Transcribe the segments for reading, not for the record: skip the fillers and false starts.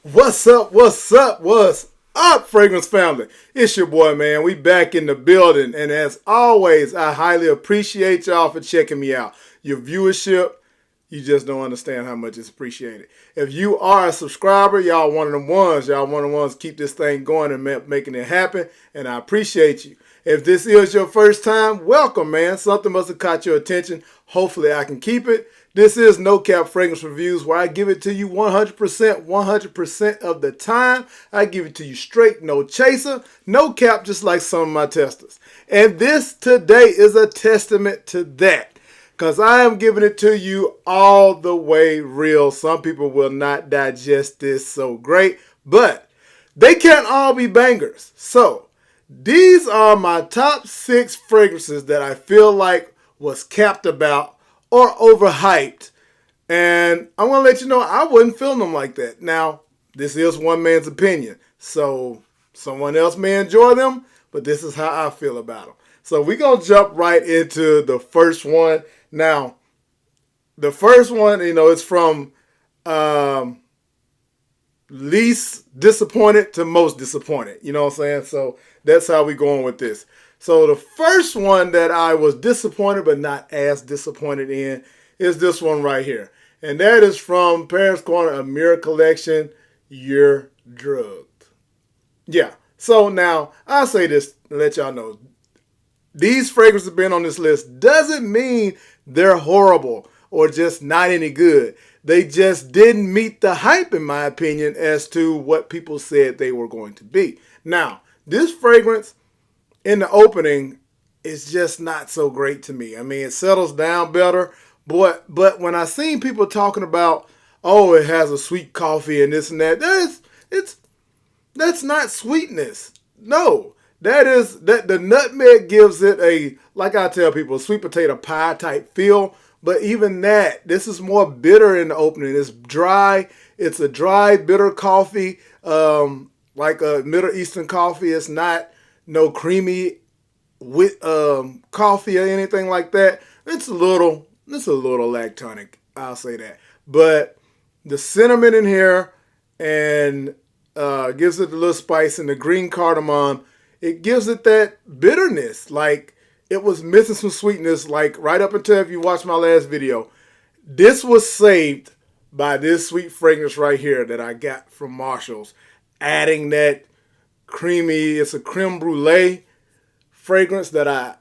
What's up? What's up? What's up, Fragrance Family? It's your boy, man. We back in the building. And as always, I highly appreciate y'all for checking me out. Your viewership, you just don't understand how much it's appreciated. If you are a subscriber, y'all one of them ones. Y'all one of the ones keep this thing going and making it happen. And I appreciate you. If this is your first time, welcome, man. Something must have caught your attention. Hopefully I can keep it. This is NoCap Fragrance Reviews, where I give it to you 100% of the time. I give it to you straight, no chaser, no cap, just like some of my testers. And this today is a testament to that, because I am giving it to you all the way real. Some people will not digest this so great, but they can't all be bangers. So these are my top 6 fragrances that I feel like was capped about or overhyped. And I'm going to let you know I wouldn't film them like that. Now, this is one man's opinion. So someone else may enjoy them, but this is how I feel about them. So we're going to jump right into the first one. Now, the first one, it's from least disappointed to most disappointed. You know what I'm saying? So that's how we going with this. So the first one that I was disappointed but not as disappointed in is this one right here. And that is from Paris Corner Emir collection, You're Drugged. Yeah. So now I'll say this to let y'all know. These fragrances have been on this list doesn't mean they're horrible or just not any good. They just didn't meet the hype, in my opinion, as to what people said they were going to be. Now, this fragrance in the opening is just not so great to me. I mean, it settles down better. But when I seen people talking about, oh, it has a sweet coffee and this and that, that's not sweetness. No, that the nutmeg gives it a, like I tell people, sweet potato pie type feel. But even that, this is more bitter in the opening. It's dry. It's a dry, bitter coffee, like a Middle Eastern coffee. It's not no creamy with coffee or anything like that. It's a little lactonic. I'll say that. But the cinnamon in here and gives it a little spice, and the green cardamom, it gives it that bitterness. Like it was missing some sweetness. Like right up until, if you watched my last video, this was saved by this sweet fragrance right here that I got from Marshall's, adding that creamy, it's a creme brulee fragrance that I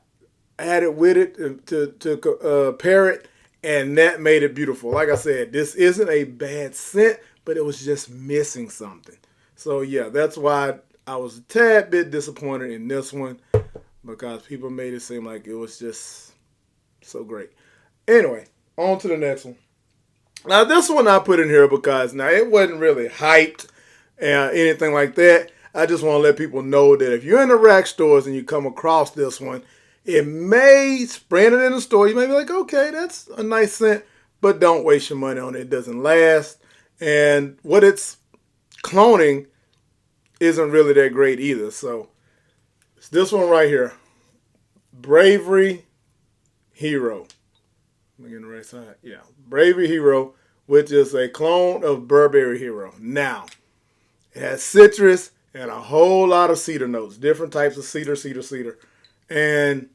added with it to pair it, and that made it beautiful. Like I said, this isn't a bad scent, but it was just missing something. So yeah, that's why I was a tad bit disappointed in this one, because people made it seem like it was just so great. Anyway, on to the next one. Now this one I put in here because now it wasn't really hyped and anything like that. I just want to let people know that if you're in the rack stores and you come across this one, it may spraying it in the store. You may be like, okay, that's a nice scent, but don't waste your money on it. It doesn't last. And what it's cloning isn't really that great either. So it's this one right here. Bravery Hero. Am I getting the right side? Yeah. Bravery Hero, which is a clone of Burberry Hero. Now, it has citrus and a whole lot of cedar notes. Different types of cedar. And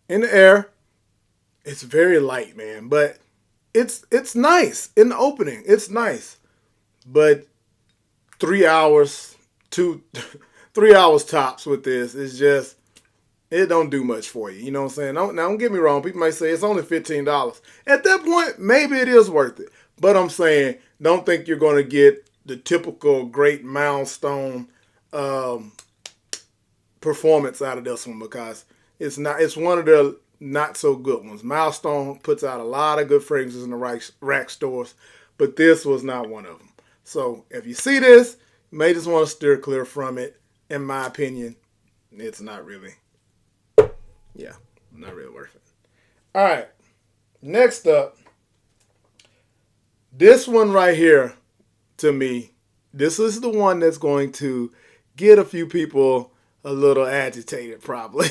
in the air, it's very light, man. But it's nice. In the opening, it's nice. But 3 hours, 3 hours tops with this. It's just, it don't do much for you. You know what I'm saying? Don't get me wrong. People might say it's only $15. At that point, maybe it is worth it. But I'm saying, don't think you're going to get the typical great Milestone performance out of this one, because it's not. It's one of the not so good ones. Milestone puts out a lot of good fragrances in the rack stores, but this was not one of them. So if you see this, you may just want to steer clear from it. In my opinion, it's not really. Yeah, not really worth it. All right, next up, this one right here. To me, this is the one that's going to get a few people a little agitated, probably.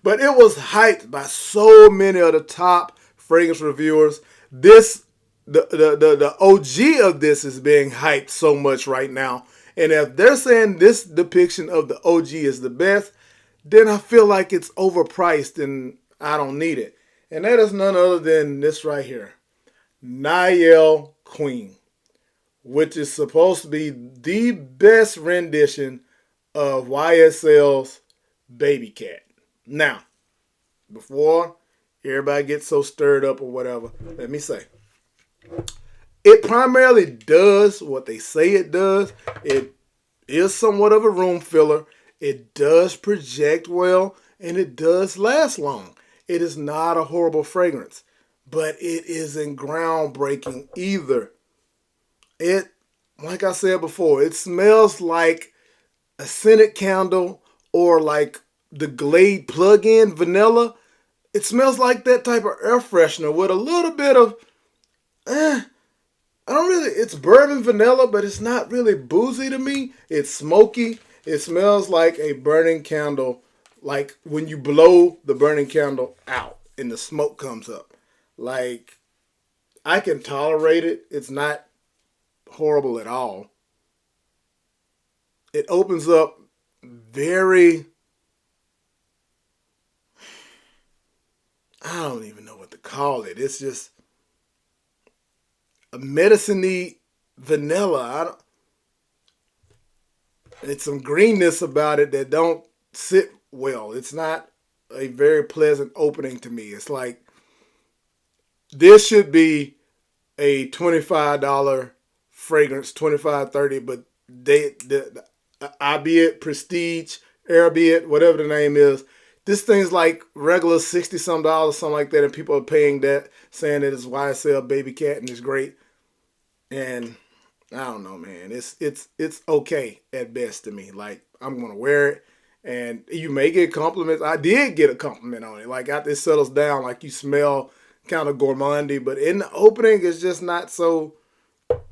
But it was hyped by so many of the top fragrance reviewers. This the OG of this is being hyped so much right now. And if they're saying this depiction of the OG is the best, then I feel like it's overpriced and I don't need it. And that is none other than this right here. Niall Queen, which is supposed to be the best rendition of YSL's Baby Cat. Now, before everybody gets so stirred up or whatever, let me say, it primarily does what they say it does. It is somewhat of a room filler. It does project well, and it does last long. It is not a horrible fragrance, but it isn't groundbreaking either. It, like I said before, it smells like a scented candle or like the Glade plug-in vanilla. It smells like that type of air freshener with a little bit of, it's bourbon vanilla, but it's not really boozy to me. It's smoky. It smells like a burning candle, like when you blow the burning candle out and the smoke comes up. Like, I can tolerate it. It's not horrible at all. It opens up very, I don't even know what to call it. It's just a medicine-y vanilla. It's some greenness about it that don't sit well. It's not a very pleasant opening to me. It's like this should be a $25 fragrance, 25, 30, but albeit Prestige, albeit whatever the name is, this thing's like regular 60 some dollars, something like that, and people are paying that, saying that it's YSL Baby Cat and it's great. And I don't know, man. It's okay at best to me. Like, I'm gonna wear it, and you may get compliments. I did get a compliment on it. Like, after it settles down, like, you smell kind of gourmandy, but in the opening, it's just not so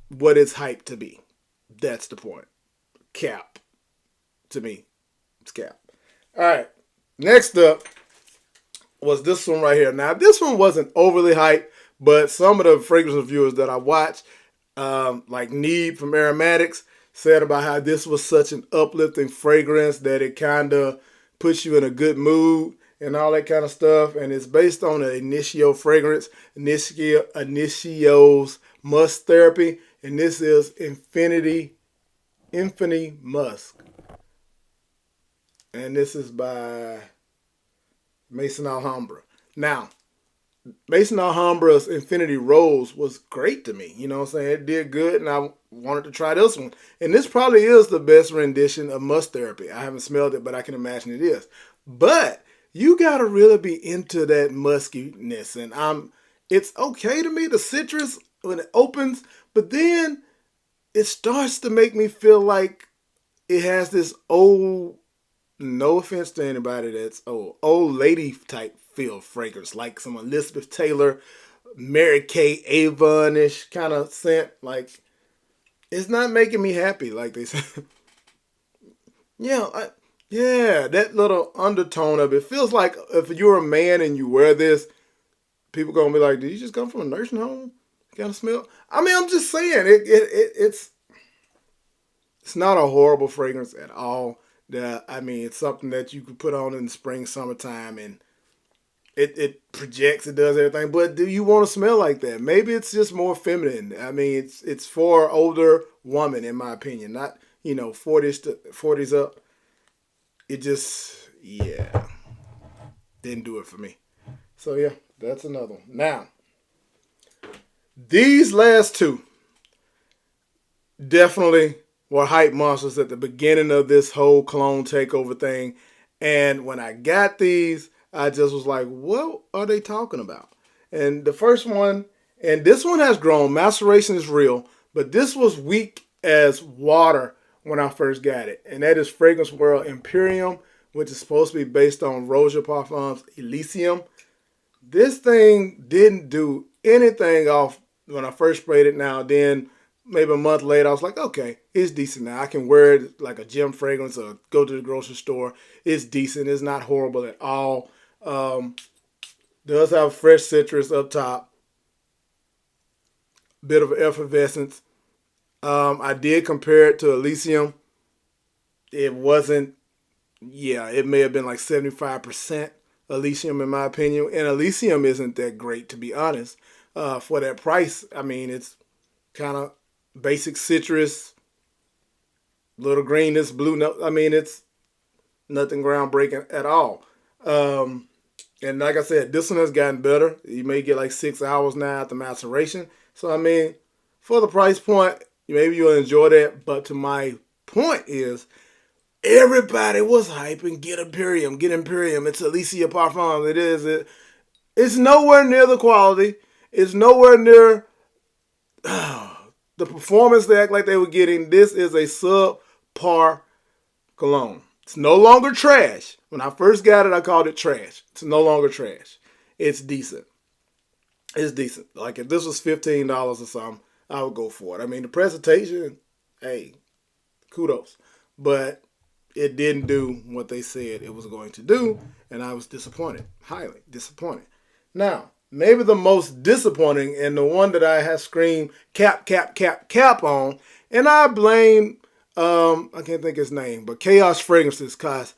what it's hyped to be. That's the point. Cap. To me, it's cap. All right. Next up was this one right here. Now, this one wasn't overly hyped, but some of the fragrance reviewers that I watched, like Need from Aromatics, said about how this was such an uplifting fragrance that it kind of puts you in a good mood and all that kind of stuff. And it's based on an Initio fragrance, Initio's Musk Therapy, and this is Infinity Musk. And this is by Maison Alhambra. Now, Maison Alhambra's Infinity Rose was great to me. You know what I'm saying? It did good, and I wanted to try this one. And this probably is the best rendition of Musk Therapy. I haven't smelled it, but I can imagine it is. But you got to really be into that muskiness. And it's okay to me, the citrus, when it opens, but then it starts to make me feel like it has this old, no offense to anybody that's old lady type feel fragrance, like some Elizabeth Taylor, Mary Kay Avon-ish kind of scent. Like, it's not making me happy, like they said. Yeah, that little undertone of it feels like if you're a man and you wear this, people gonna be like, "Did you just come from a nursing home?" Kind of smell. I mean, I'm just saying it's not a horrible fragrance at all. It's something that you could put on in the spring, summertime, and it projects, it does everything. But do you want to smell like that? Maybe it's just more feminine. I mean, it's for older woman, in my opinion, not 40s up. It just, yeah, didn't do it for me. So yeah, that's another one. Now, these last two definitely were hype monsters at the beginning of this whole clone takeover thing. And when I got these, I just was like, what are they talking about? And the first one, and this one has grown. Maceration is real, but this was weak as water when I first got it. And that is Fragrance World Imperium, which is supposed to be based on Roger Parfum's Elysium. This thing didn't do anything off when I first sprayed it. Now, then maybe a month later, I was like, okay, it's decent now. I can wear it like a gym fragrance or go to the grocery store. It's decent. It's not horrible at all. Does have fresh citrus up top. bit of effervescence. I did compare it to Elysium. It wasn't, yeah, it may have been like 75% Elysium in my opinion. And Elysium isn't that great, to be honest. For that price, I mean, it's kind of basic citrus, little greenness, blue note. I mean, it's nothing groundbreaking at all. And like I said, this one has gotten better. You may get like 6 hours now after maceration. So, I mean, for the price point, maybe you'll enjoy that. But to my point is, everybody was hyping, get Imperium, get Imperium. It's Alicia Parfum. It is. It's nowhere near the quality. It's nowhere near the performance they act like they were getting. This is a subpar cologne. It's no longer trash. When I first got it, I called it trash. It's no longer trash. It's decent. It's decent. Like if this was $15 or something, I would go for it. I mean, the presentation, hey, kudos. But it didn't do what they said it was going to do, and I was disappointed. Highly disappointed. Now, maybe the most disappointing and the one that I have screamed cap on, and I blame, I can't think his name, but Chaos Fragrances, because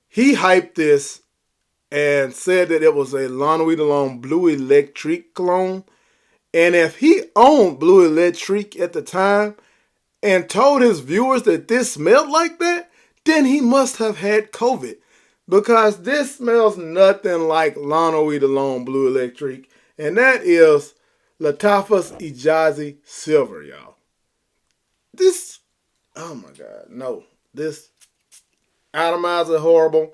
he hyped this and said that it was a Lanuit Alone Blue Electric cologne. And if he owned Blue Electric at the time and told his viewers that this smelled like that, then he must have had COVID. Because this smells nothing like Lanuit Alone Blue Electric. And that is Lattafa's Ejaazi Silver, y'all. This, oh my God, no. This atomizer horrible.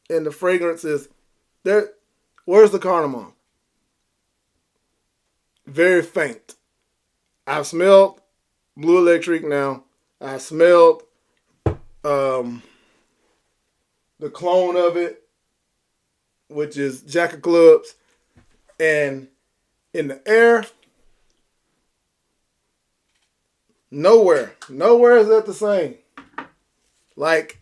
And the fragrance is, there. Where's the cardamom? Very faint. I've smelled Blue Electric now. I smelled the clone of it, which is Jack of Clubs. And in the air, nowhere is that the same. Like,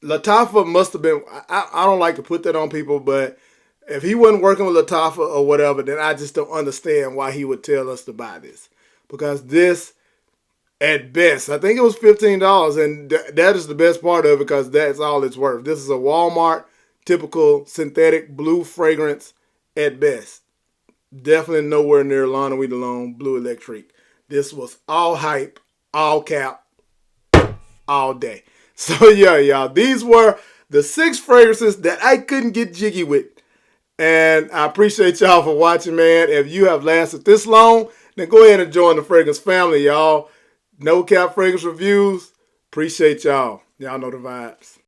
Lattafa must have been, I don't like to put that on people, but if he wasn't working with Lattafa or whatever, then I just don't understand why he would tell us to buy this. Because this, at best, I think it was $15, and that is the best part of it because that's all it's worth. This is a Walmart typical synthetic blue fragrance at best. Definitely nowhere near Lanuit Alone Blue Electric. This was all hype, all cap, all day. So yeah, y'all, these were the 6 fragrances that I couldn't get jiggy with. And I appreciate y'all for watching, man. If you have lasted this long, then go ahead and join the fragrance family, y'all. NoCap Fragrance Reviews. Appreciate y'all. Y'all know the vibes.